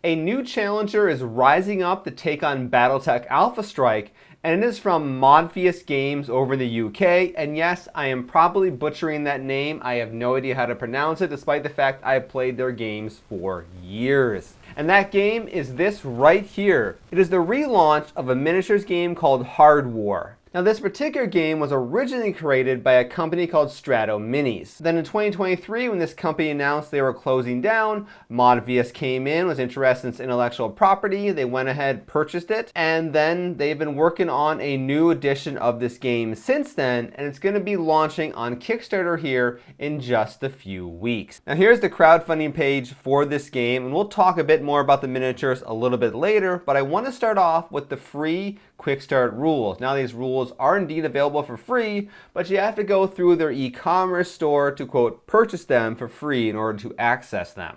A new challenger is rising up to take on Battletech Alpha Strike, and it is from Modiphius Games over in the UK. And yes, I am probably butchering that name. I have no idea how to pronounce it, despite the fact I have played their games for years. And that game is this right here. It is the relaunch of a miniatures game called HardWar. Now, this particular game was originally created by a company called Strato Minis. Then in 2023, when this company announced they were closing down, Modiphius came in, was interested in its intellectual property. They went ahead, purchased it, and then they've been working on a new edition of this game since then, and it's going to be launching on Kickstarter here in just a few weeks. Now, here's the crowdfunding page for this game, and we'll talk a bit more about the miniatures a little bit later, but I want to start off with the free Quick Start rules. Now, these rules are indeed available for free, but you have to go through their e-commerce store to, quote, purchase them for free in order to access them.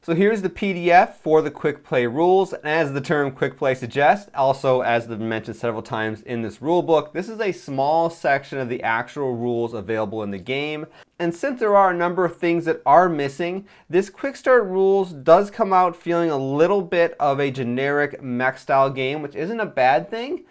So here's the PDF for the Quick Play rules, and as the term Quick Play suggests, also as I've mentioned several times in this rule book, this is a small section of the actual rules available in the game. And since there are a number of things that are missing, this Quick Start rules does come out feeling a little bit of a generic mech style game, which isn't a bad thing,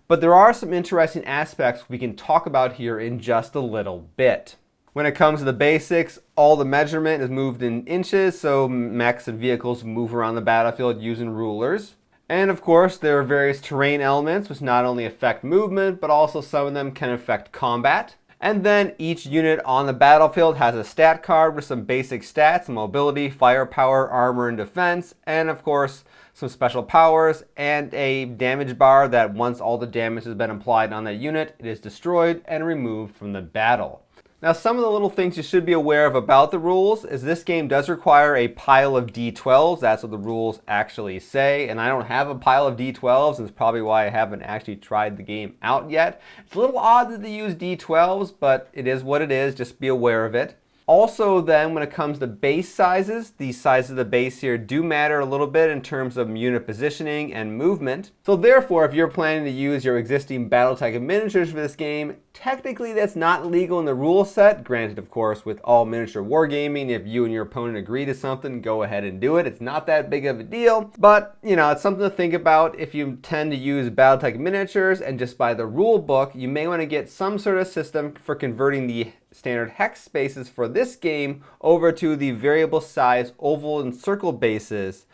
but there are some interesting aspects we can talk about here in just a little bit. When it comes to the basics, all the measurement is moved in inches, so mechs and vehicles move around the battlefield using rulers. And of course, there are various terrain elements which not only affect movement, but also some of them can affect combat. And then each unit on the battlefield has a stat card with some basic stats: mobility, firepower, armor, and defense. And of course, some special powers and a damage bar that once all the damage has been applied on that unit, it is destroyed and removed from the battle. Now, some of the little things you should be aware of about the rules is this game does require a pile of D12s. That's what the rules actually say. And I don't have a pile of D12s, and it's probably why I haven't actually tried the game out yet. It's a little odd that they use D12s, but it is what it is. Just be aware of it. Also then, when it comes to base sizes, the size of the base here do matter a little bit in terms of unit positioning and movement. So therefore, if you're planning to use your existing Battletech miniatures for this game, technically that's not legal in the rule set. Granted, of course, with all miniature wargaming, if you and your opponent agree to something, go ahead and do it. It's not that big of a deal, but you know, it's something to think about if you tend to use Battletech miniatures and just by the rule book, you may want to get some sort of system for converting the standard hex spaces for this game over to the variable size oval and circle bases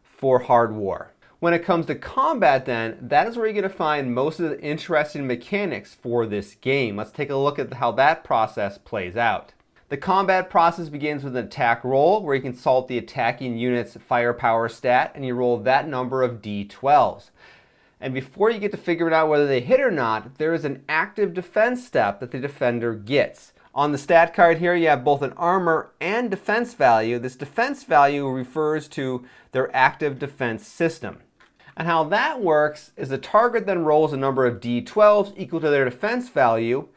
for HardWar. When it comes to combat then, that is where you're going to find most of the interesting mechanics for this game. Let's take a look at how that process plays out. The combat process begins with an attack roll where you consult the attacking unit's firepower stat and you roll that number of D12s. And before you get to figure out whether they hit or not, there is an active defense step that the defender gets. On the stat card here, you have both an armor and defense value. This defense value refers to their active defense system. And how that works is the target then rolls a number of D12s equal to their defense value.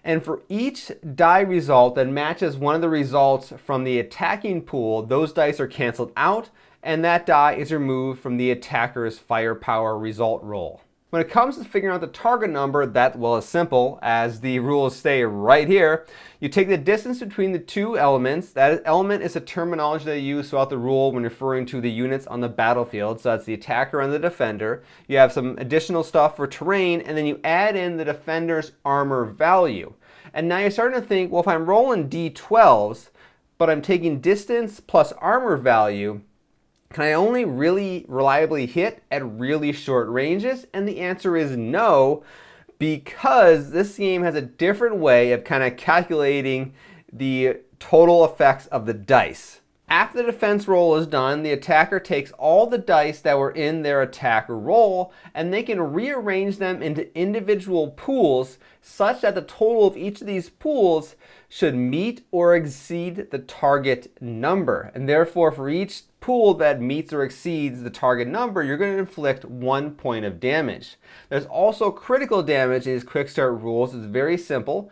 And for each die result that matches one of the results from the attacking pool, those dice are canceled out, and that die is removed from the attacker's firepower result roll. When it comes to figuring out the target number, that, well, is simple, as the rules say right here. You take the distance between the two elements. That element is a terminology they use throughout the rule when referring to the units on the battlefield. So that's the attacker and the defender. You have some additional stuff for terrain, and then you add in the defender's armor value. And now you're starting to think, well, if I'm rolling D12s, but I'm taking distance plus armor value, can I only really reliably hit at really short ranges? And the answer is no, because this game has a different way of kind of calculating the total effects of the dice. After the defense roll is done, the attacker takes all the dice that were in their attacker roll and they can rearrange them into individual pools such that the total of each of these pools should meet or exceed the target number. And therefore, for each pool that meets or exceeds the target number, you're going to inflict 1 point of damage. There's also critical damage in these quick start rules. It's very simple.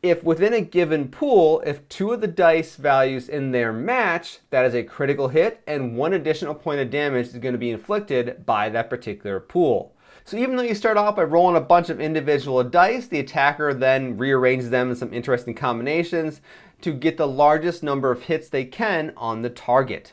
If within a given pool, if two of the dice values in there match, that is a critical hit, and 1 additional point of damage is going to be inflicted by that particular pool. So even though you start off by rolling a bunch of individual dice, the attacker then rearranges them in some interesting combinations to get the largest number of hits they can on the target.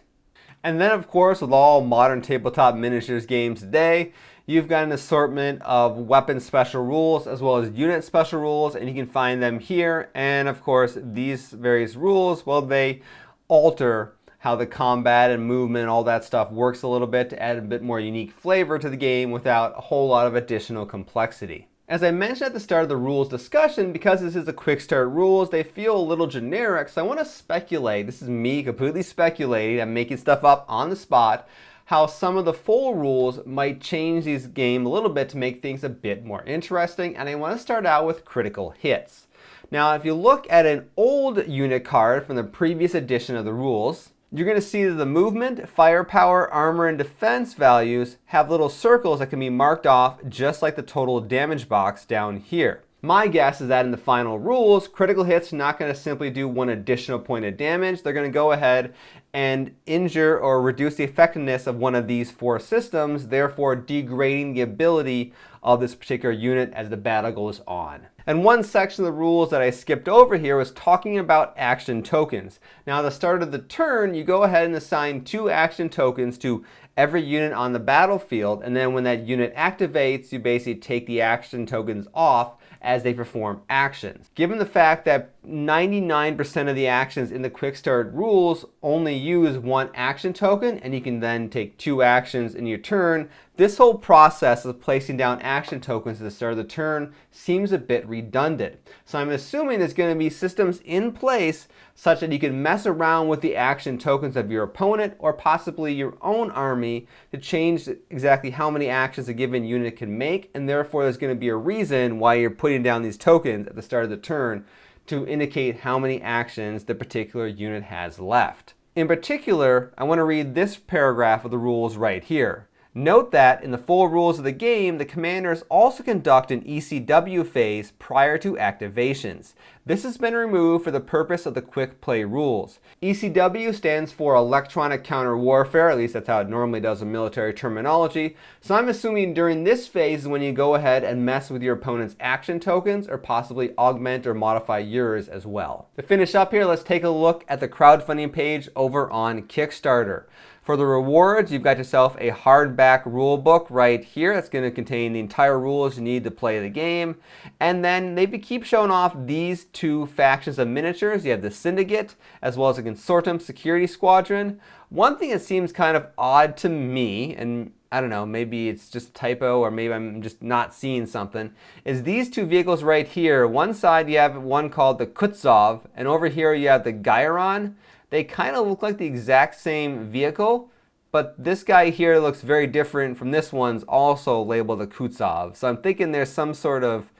And then of course, with all modern tabletop miniatures games today, you've got an assortment of weapon special rules as well as unit special rules, and you can find them here. And of course, these various rules, well, they alter how the combat and movement and all that stuff works a little bit to add a bit more unique flavor to the game without a whole lot of additional complexity. As I mentioned at the start of the rules discussion, because this is a quick start rules, they feel a little generic, so I want to speculate, this is me completely speculating, I'm making stuff up on the spot, how some of the full rules might change these game a little bit to make things a bit more interesting, and I want to start out with critical hits. Now, if you look at an old unit card from the previous edition of the rules, you're going to see that the movement, firepower, armor, and defense values have little circles that can be marked off just like the total damage box down here. My guess is that in the final rules, critical hits are not going to simply do one additional point of damage. They're going to go ahead and injure or reduce the effectiveness of one of these 4 systems, therefore degrading the ability of this particular unit as the battle goes on. And one section of the rules that I skipped over here was talking about action tokens. Now at the start of the turn, you go ahead and assign 2 action tokens to every unit on the battlefield, and then when that unit activates, you basically take the action tokens off as they perform actions. Given the fact that 99% of the actions in the quick start rules only use 1 action token, and you can then take 2 actions in your turn, this whole process of placing down action tokens at the start of the turn seems a bit redundant. So I'm assuming there's going to be systems in place such that you can mess around with the action tokens of your opponent or possibly your own army to change exactly how many actions a given unit can make, and therefore there's going to be a reason why you're putting down these tokens at the start of the turn to indicate how many actions the particular unit has left. In particular, I want to read this paragraph of the rules right here. Note that in the full rules of the game, the commanders also conduct an ECW phase prior to activations. This has been removed for the purpose of the quick play rules. ECW stands for electronic counter warfare, at least that's how it normally does in military terminology. So I'm assuming during this phase is when you go ahead and mess with your opponent's action tokens or possibly augment or modify yours as well. To finish up here, let's take a look at the crowdfunding page over on Kickstarter. For the rewards, you've got yourself a hardback rule book right here. That's going to contain the entire rules you need to play the game. And then they keep showing off these 2 factions of miniatures. You have the Syndicate as well as the Consortium Security Squadron. One thing that seems kind of odd to me, and I don't know, maybe it's just a typo or maybe I'm just not seeing something, is these 2 vehicles right here. One side you have one called the Kutsov, and over here you have the Gyron. They kind of look like the exact same vehicle, but this guy here looks very different from this one's also labeled a Kutsov. So I'm thinking there's some sort of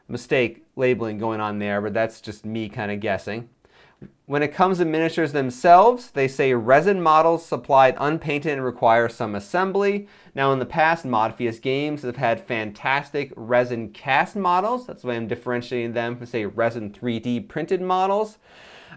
mistake labeling going on there, but that's just me kind of guessing. When it comes to miniatures themselves, they say resin models supplied unpainted and require some assembly. Now in the past, Modiphius Games have had fantastic resin cast models. That's why I'm differentiating them from, say, resin 3D printed models.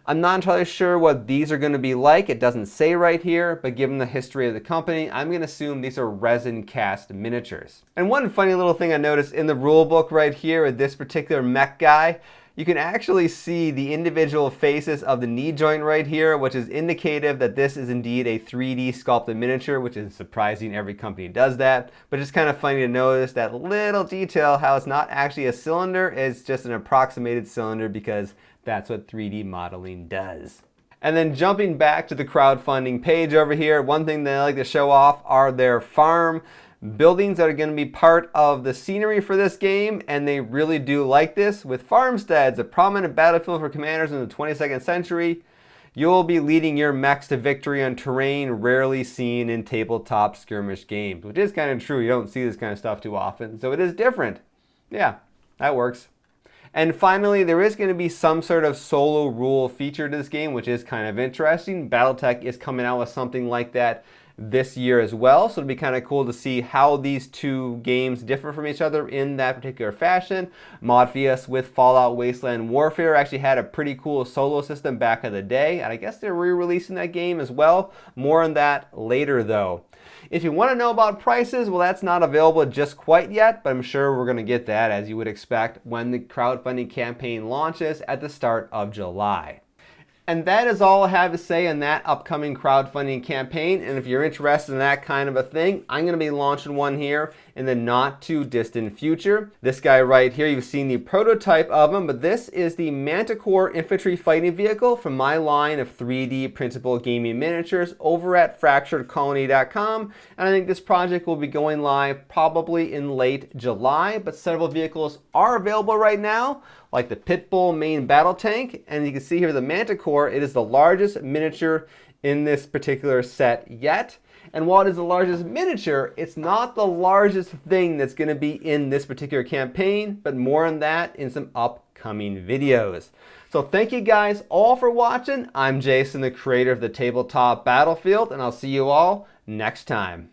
I'm not entirely sure what these are going to be like. It doesn't say right here, but given the history of the company, I'm going to assume these are resin cast miniatures. And one funny little thing I noticed in the rule book right here with this particular mech guy, you can actually see the individual faces of the knee joint right here, which is indicative that this is indeed a 3D sculpted miniature, which is surprising. Every company does that, but it's kind of funny to notice that little detail, how it's not actually a cylinder, it's just an approximated cylinder because that's what 3D modeling does. And then jumping back to the crowdfunding page over here, one thing that I like to show off are their farm buildings that are going to be part of the scenery for this game, and they really do like this. With farmsteads, a prominent battlefield for commanders in the 22nd century, you'll be leading your mechs to victory on terrain rarely seen in tabletop skirmish games, which is kind of true. You don't see this kind of stuff too often, so it is different. Yeah, that works. And finally, there is going to be some sort of solo rule feature to this game, which is kind of interesting. Battletech is coming out with something like that this year as well, so it'll be kind of cool to see how these 2 games differ from each other in that particular fashion. Modiphius with Fallout Wasteland Warfare actually had a pretty cool solo system back in the day, and I guess they're re-releasing that game as well. More on that later though. If you want to know about prices, well, that's not available just quite yet, but I'm sure we're going to get that, as you would expect, when the crowdfunding campaign launches at the start of July. And that is all I have to say on that upcoming crowdfunding campaign. And if you're interested in that kind of a thing, I'm going to be launching one here in the not too distant future. This guy right here, you've seen the prototype of him, but this is the Manticore infantry fighting vehicle from my line of 3D printable gaming miniatures over at fracturedcolony.com. And I think this project will be going live probably in late July, but several vehicles are available right now, like the Pitbull main battle tank. And you can see here the Manticore, it is the largest miniature in this particular set yet. And while it is the largest miniature, it's not the largest thing that's going to be in this particular campaign, but more on that in some upcoming videos. So thank you guys all for watching. I'm Jason, the creator of the Tabletop Battlefield, and I'll see you all next time.